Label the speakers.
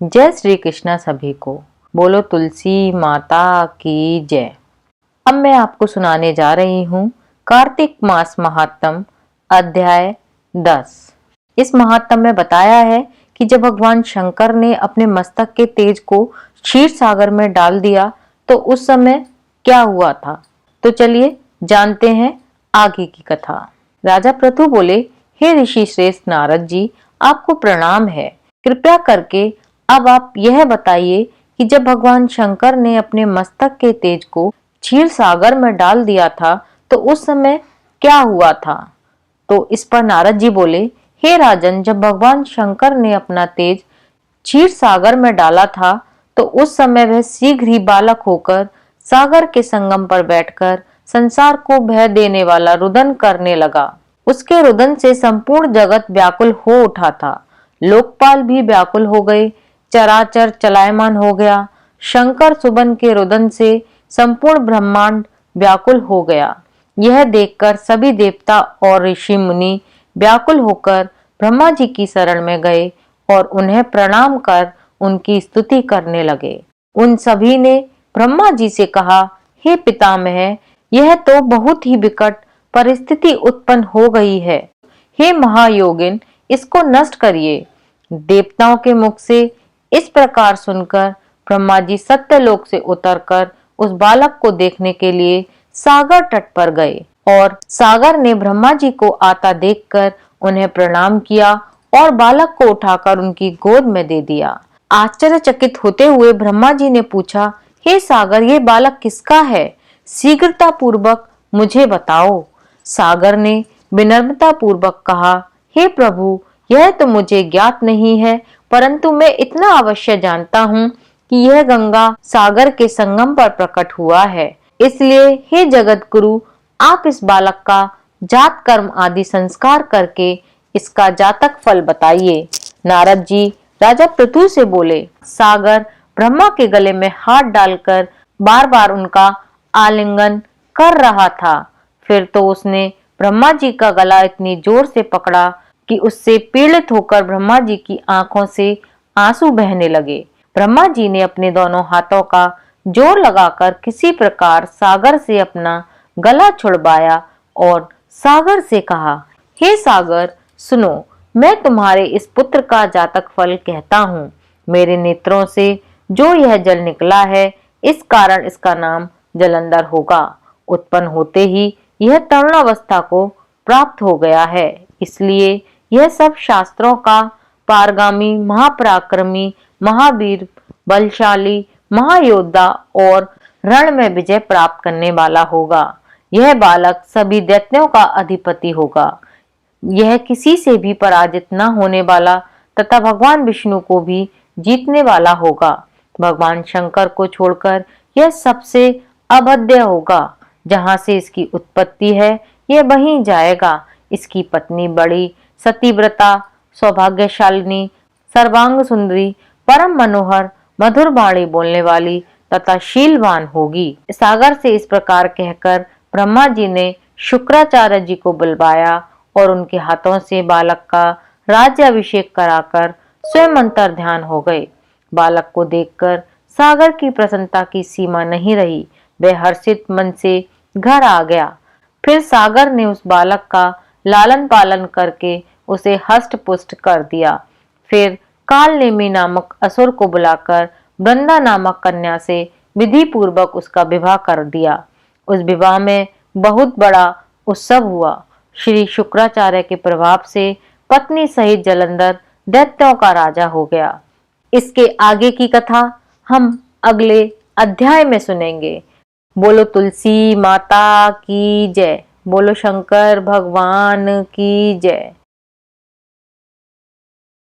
Speaker 1: जय श्री कृष्णा सभी को। बोलो तुलसी माता की जय। अब मैं आपको सुनाने जा रही हूँ कार्तिक मास महात्म अध्याय 10। इस महात्म में बताया है कि जब भगवान शंकर ने अपने मस्तक के तेज को क्षीर सागर में डाल दिया तो उस समय क्या हुआ था। तो चलिए जानते हैं आगे की कथा। राजा पृथु बोले, हे ऋषि श्रेष्ठ नारद जी, आपको प्रणाम है। कृपया करके अब आप यह बताइए कि जब भगवान शंकर ने अपने मस्तक के तेज को क्षीर सागर में डाल दिया था तो उस समय क्या हुआ था। तो इस पर नारद जी बोले, हे राजन, जब भगवान शंकर ने अपना तेज क्षीर सागर में डाला था तो उस समय वह शीघ्र ही बालक होकर सागर के संगम पर बैठकर संसार को भय देने वाला रुदन करने लगा। उसके रुदन से संपूर्ण जगत व्याकुल हो उठा था। लोकपाल भी व्याकुल हो गए, चराचर चलायमान हो गया। शंकर सुबन के रुदन से संपूर्ण ब्रह्मांड व्याकुल हो गया। यह देखकर सभी देवता और ऋषि मुनि व्याकुल होकर ब्रह्मा जी की शरण में गए और उन्हें प्रणाम कर उनकी स्तुति करने लगे। उन सभी ने ब्रह्मा जी से कहा, हे पितामह, यह तो बहुत ही विकट परिस्थिति उत्पन्न हो गई है। हे महायोगिन, इसको नष्ट करिए। देवताओं के मुख से इस प्रकार सुनकर ब्रह्मा जी सत्यलोक से उतरकर उस बालक को देखने के लिए सागर तट पर गए और सागर ने ब्रह्मा जी को आता देखकर उन्हें प्रणाम किया और बालक को उठाकर उनकी गोद में दे दिया। आश्चर्यचकित होते हुए ब्रह्मा जी ने पूछा, हे सागर, ये बालक किसका है? शीघ्रता पूर्वक मुझे बताओ। सागर ने विनम्रता पूर्वक कहा, हे प्रभु, यह तो मुझे ज्ञात नहीं है, परंतु मैं इतना अवश्य जानता हूँ कि यह गंगा सागर के संगम पर प्रकट हुआ है। इसलिए हे जगत गुरु, आप इस बालक का जात कर्म आदि संस्कार करके इसका जातक फल बताइए। नारद जी राजा पृथु से बोले। सागर ब्रह्मा के गले में हाथ डालकर बार बार उनका आलिंगन कर रहा था। फिर तो उसने ब्रह्मा जी का गला इतनी जोर से पकड़ा कि उससे पीड़ित होकर ब्रह्मा जी की आंखों से आंसू बहने लगे। ब्रह्मा जी ने अपने दोनों हाथों का जोर लगाकर किसी प्रकार सागर से अपना गला छुड़वाया और सागर से कहा, हे सागर, सुनो, मैं तुम्हारे इस पुत्र का जातक फल कहता हूँ। मेरे नेत्रों से जो यह जल निकला है, इस कारण इसका नाम जलंधर होगा। उत्पन्न होते ही यह तरुणावस्था को प्राप्त हो गया है, इसलिए यह सब शास्त्रों का पारगामी, महापराक्रमी, महावीर, बलशाली, महायोद्धा और रण में विजय प्राप्त करने वाला होगा। यह बालक सभी दैत्यों का अधिपति होगा। यह किसी से भी पराजित न होने वाला तथा भगवान विष्णु को भी जीतने वाला होगा। भगवान शंकर को छोड़कर यह सबसे अभद्य होगा। जहाँ से इसकी उत्पत्ति है यह वहीं जाएगा। इसकी पत्नी बड़ी सतीव्रता, सौभाग्यशालिनी, सर्वांग सुंदरी, परम मनोहर, मधुर वाणी बोलने वाली तथा शीलवान होगी। सागर से इस प्रकार कहकर ब्रह्मा जी ने शुक्राचार्य जी को बुलवाया और उनके हाथों से बालक का राज्याभिषेक कराकर स्वयं अंतर ध्यान हो गए। बालक को देखकर सागर की प्रसन्नता की सीमा नहीं रही। वह हर्षित मन से घर आ गया। फिर सागर ने उस बालक का लालन पालन करके उसे हष्ट पुष्ट कर दिया। फिर काल नेमी नामक असुर को बुलाकर वृंदा नामक कन्या से विधि पूर्वक उसका विवाह कर दिया। उस विवाह में बहुत बड़ा उत्सव हुआ। श्री शुक्राचार्य के प्रभाव से पत्नी सहित जलंधर दैत्यों का राजा हो गया। इसके आगे की कथा हम अगले अध्याय में सुनेंगे। बोलो तुलसी माता की जय। बोलो शंकर भगवान की जय।